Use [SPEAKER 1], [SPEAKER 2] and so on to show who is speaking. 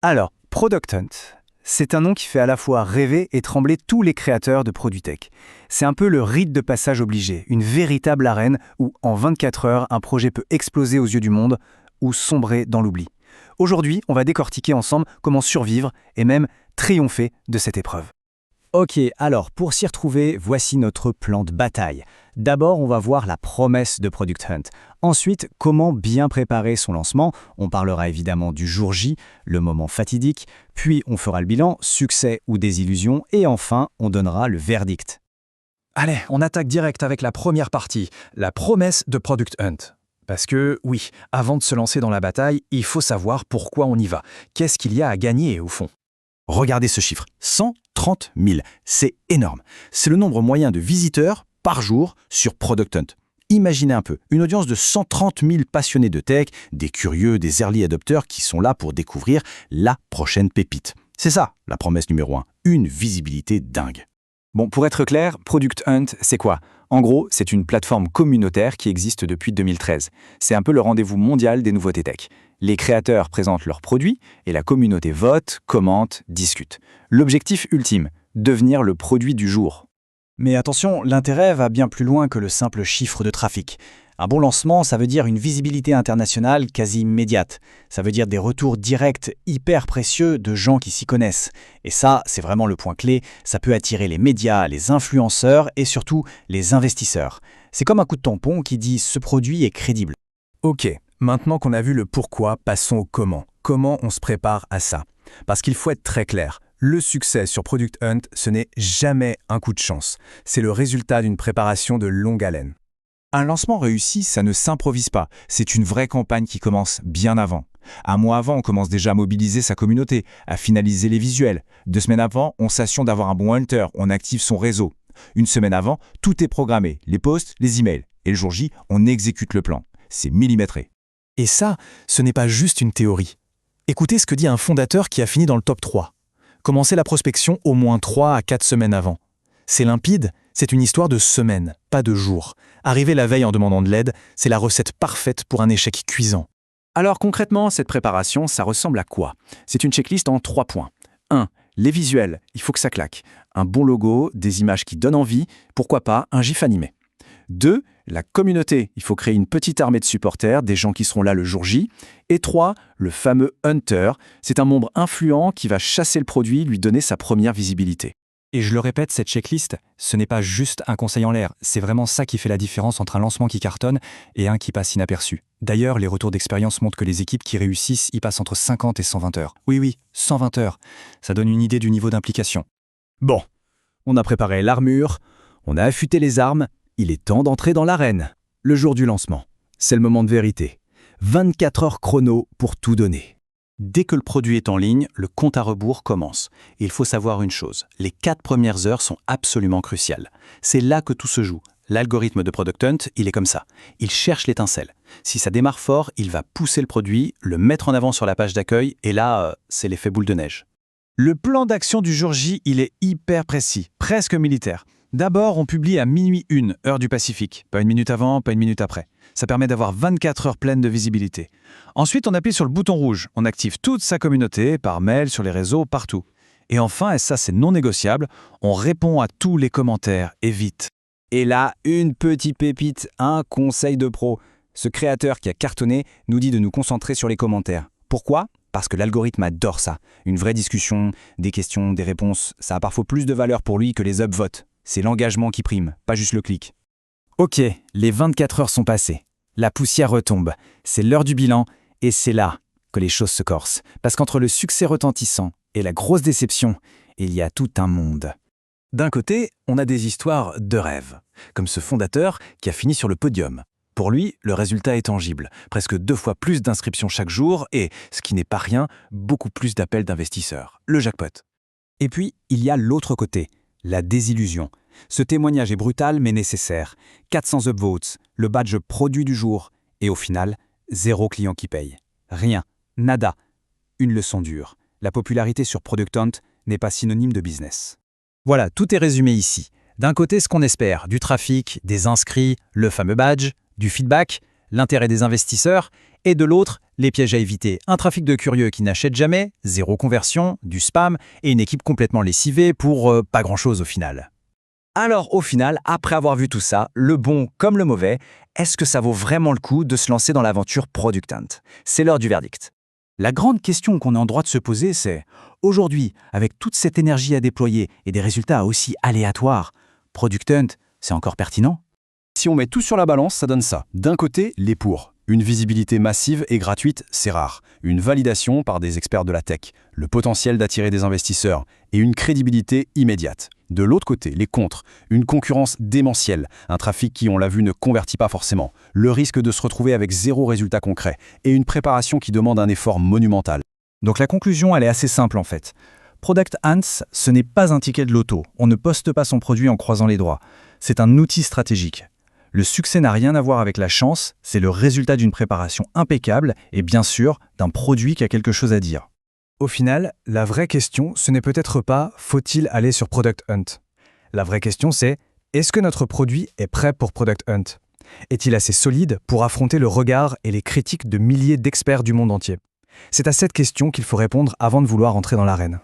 [SPEAKER 1] Alors, Product Hunt, c'est un nom qui fait à la fois rêver et trembler tous les créateurs de produits tech. C'est un peu le rite de passage obligé, une véritable arène où, en 24 heures, un projet peut exploser aux yeux du monde ou sombrer dans l'oubli. Aujourd'hui, on va décortiquer ensemble comment survivre et même triompher de cette épreuve.
[SPEAKER 2] Ok, alors pour s'y retrouver, voici notre plan de bataille. D'abord, on va voir la promesse de Product Hunt. Ensuite, comment bien préparer son lancement. On parlera évidemment du jour J, le moment fatidique. Puis, on fera le bilan, succès ou désillusion. Et enfin, on donnera le verdict.
[SPEAKER 3] Allez, on attaque direct avec la première partie, la promesse de Product Hunt. Parce que, oui, avant de se lancer dans la bataille, il faut savoir pourquoi on y va. Qu'est-ce qu'il y a à gagner au fond ?
[SPEAKER 4] Regardez ce chiffre, 130 000, c'est énorme. C'est le nombre moyen de visiteurs par jour sur Product Hunt. Imaginez un peu, une audience de 130 000 passionnés de tech, des curieux, des early adopters qui sont là pour découvrir la prochaine pépite. C'est ça, la promesse numéro 1, une visibilité dingue.
[SPEAKER 5] Bon, pour être clair, Product Hunt, c'est quoi ? En gros, c'est une plateforme communautaire qui existe depuis 2013. C'est un peu le rendez-vous mondial des nouveautés tech. Les créateurs présentent leurs produits et la communauté vote, commente, discute. L'objectif ultime, devenir le produit du jour.
[SPEAKER 2] Mais attention, l'intérêt va bien plus loin que le simple chiffre de trafic. Un bon lancement, ça veut dire une visibilité internationale quasi immédiate. Ça veut dire des retours directs hyper précieux de gens qui s'y connaissent. Et ça, c'est vraiment le point clé. Ça peut attirer les médias, les influenceurs et surtout les investisseurs. C'est comme un coup de tampon qui dit « ce produit est crédible ».
[SPEAKER 3] Ok, maintenant qu'on a vu le pourquoi, passons au comment. Comment on se prépare à ça ? Parce qu'il faut être très clair. Le succès sur Product Hunt, ce n'est jamais un coup de chance. C'est le résultat d'une préparation de longue haleine.
[SPEAKER 6] Un lancement réussi, ça ne s'improvise pas. C'est une vraie campagne qui commence bien avant. Un mois avant, on commence déjà à mobiliser sa communauté, à finaliser les visuels. 2 semaines avant, on s'assure d'avoir un bon hunter, on active son réseau. 1 semaine avant, tout est programmé, les posts, les emails. Et le jour J, on exécute le plan. C'est millimétré.
[SPEAKER 3] Et ça, ce n'est pas juste une théorie. Écoutez ce que dit un fondateur qui a fini dans le top 3. Commencez la prospection au moins 3 à 4 semaines avant. C'est limpide, c'est une histoire de semaines, pas de jours. Arriver la veille en demandant de l'aide, c'est la recette parfaite pour un échec cuisant.
[SPEAKER 5] Alors concrètement, cette préparation, ça ressemble à quoi ? C'est une checklist en 3 points. 1. Les visuels, il faut que ça claque. Un bon logo, des images qui donnent envie, pourquoi pas un gif animé. 2. La communauté, il faut créer une petite armée de supporters, des gens qui seront là le jour J. Et 3. Le fameux hunter, c'est un membre influent qui va chasser le produit, lui donner sa première visibilité.
[SPEAKER 2] Et je le répète, cette checklist, ce n'est pas juste un conseil en l'air. C'est vraiment ça qui fait la différence entre un lancement qui cartonne et un qui passe inaperçu. D'ailleurs, les retours d'expérience montrent que les équipes qui réussissent y passent entre 50 et 120 heures. Oui, 120 heures. Ça donne une idée du niveau d'implication.
[SPEAKER 1] Bon, on a préparé l'armure, on a affûté les armes, il est temps d'entrer dans l'arène. Le jour du lancement, c'est le moment de vérité. 24 heures chrono pour tout donner.
[SPEAKER 4] Dès que le produit est en ligne, le compte à rebours commence. Et il faut savoir une chose, les 4 premières heures sont absolument cruciales. C'est là que tout se joue. L'algorithme de Product Hunt, il est comme ça. Il cherche l'étincelle. Si ça démarre fort, il va pousser le produit, le mettre en avant sur la page d'accueil, et là, c'est l'effet boule de neige.
[SPEAKER 1] Le plan d'action du jour J, il est hyper précis, presque militaire. D'abord, on publie à minuit 1, heure du Pacifique. Pas 1 minute avant, pas 1 minute après. Ça permet d'avoir 24 heures pleines de visibilité. Ensuite, on appuie sur le bouton rouge. On active toute sa communauté, par mail, sur les réseaux, partout. Et enfin, et ça c'est non négociable, on répond à tous les commentaires, et vite.
[SPEAKER 2] Et là, une petite pépite, un conseil de pro. Ce créateur qui a cartonné nous dit de nous concentrer sur les commentaires. Pourquoi ? Parce que l'algorithme adore ça. Une vraie discussion, des questions, des réponses, ça a parfois plus de valeur pour lui que les upvotes. C'est l'engagement qui prime, pas juste le clic. Ok, les 24 heures sont passées. La poussière retombe. C'est l'heure du bilan et c'est là que les choses se corsent. Parce qu'entre le succès retentissant et la grosse déception, il y a tout un monde.
[SPEAKER 3] D'un côté, on a des histoires de rêve, comme ce fondateur qui a fini sur le podium. Pour lui, le résultat est tangible, presque 2 fois plus d'inscriptions chaque jour et, ce qui n'est pas rien, beaucoup plus d'appels d'investisseurs. Le jackpot.
[SPEAKER 2] Et puis, il y a l'autre côté, la désillusion. Ce témoignage est brutal mais nécessaire. 400 upvotes, le badge produit du jour, et au final, 0 client qui paye. Rien, nada. Une leçon dure. La popularité sur Product Hunt n'est pas synonyme de business. Voilà, tout est résumé ici. D'un côté, ce qu'on espère, du trafic, des inscrits, le fameux badge, du feedback, l'intérêt des investisseurs, Et de l'autre, les pièges à éviter, un trafic de curieux qui n'achètent jamais, zéro conversion, du spam et une équipe complètement lessivée pour pas grand-chose au final. Alors au final, après avoir vu tout ça, le bon comme le mauvais, est-ce que ça vaut vraiment le coup de se lancer dans l'aventure Product Hunt? C'est l'heure du verdict. La grande question qu'on est en droit de se poser, c'est aujourd'hui, avec toute cette énergie à déployer et des résultats aussi aléatoires, Product Hunt, c'est encore pertinent?
[SPEAKER 4] Si on met tout sur la balance, ça donne ça. D'un côté, les pour. Une visibilité massive et gratuite, c'est rare. Une validation par des experts de la tech, le potentiel d'attirer des investisseurs et une crédibilité immédiate. De l'autre côté, les contres. Une concurrence démentielle, un trafic qui, on l'a vu, ne convertit pas forcément. Le risque de se retrouver avec zéro résultat concret et une préparation qui demande un effort monumental.
[SPEAKER 2] Donc la conclusion, elle est assez simple en fait. Product Hunt, ce n'est pas un ticket de loto. On ne poste pas son produit en croisant les doigts. C'est un outil stratégique. Le succès n'a rien à voir avec la chance, c'est le résultat d'une préparation impeccable et bien sûr d'un produit qui a quelque chose à dire.
[SPEAKER 3] Au final, la vraie question, ce n'est peut-être pas « faut-il aller sur Product Hunt ?» La vraie question, c'est « est-ce que notre produit est prêt pour Product Hunt ?» Est-il assez solide pour affronter le regard et les critiques de milliers d'experts du monde entier? C'est à cette question qu'il faut répondre avant de vouloir entrer dans l'arène.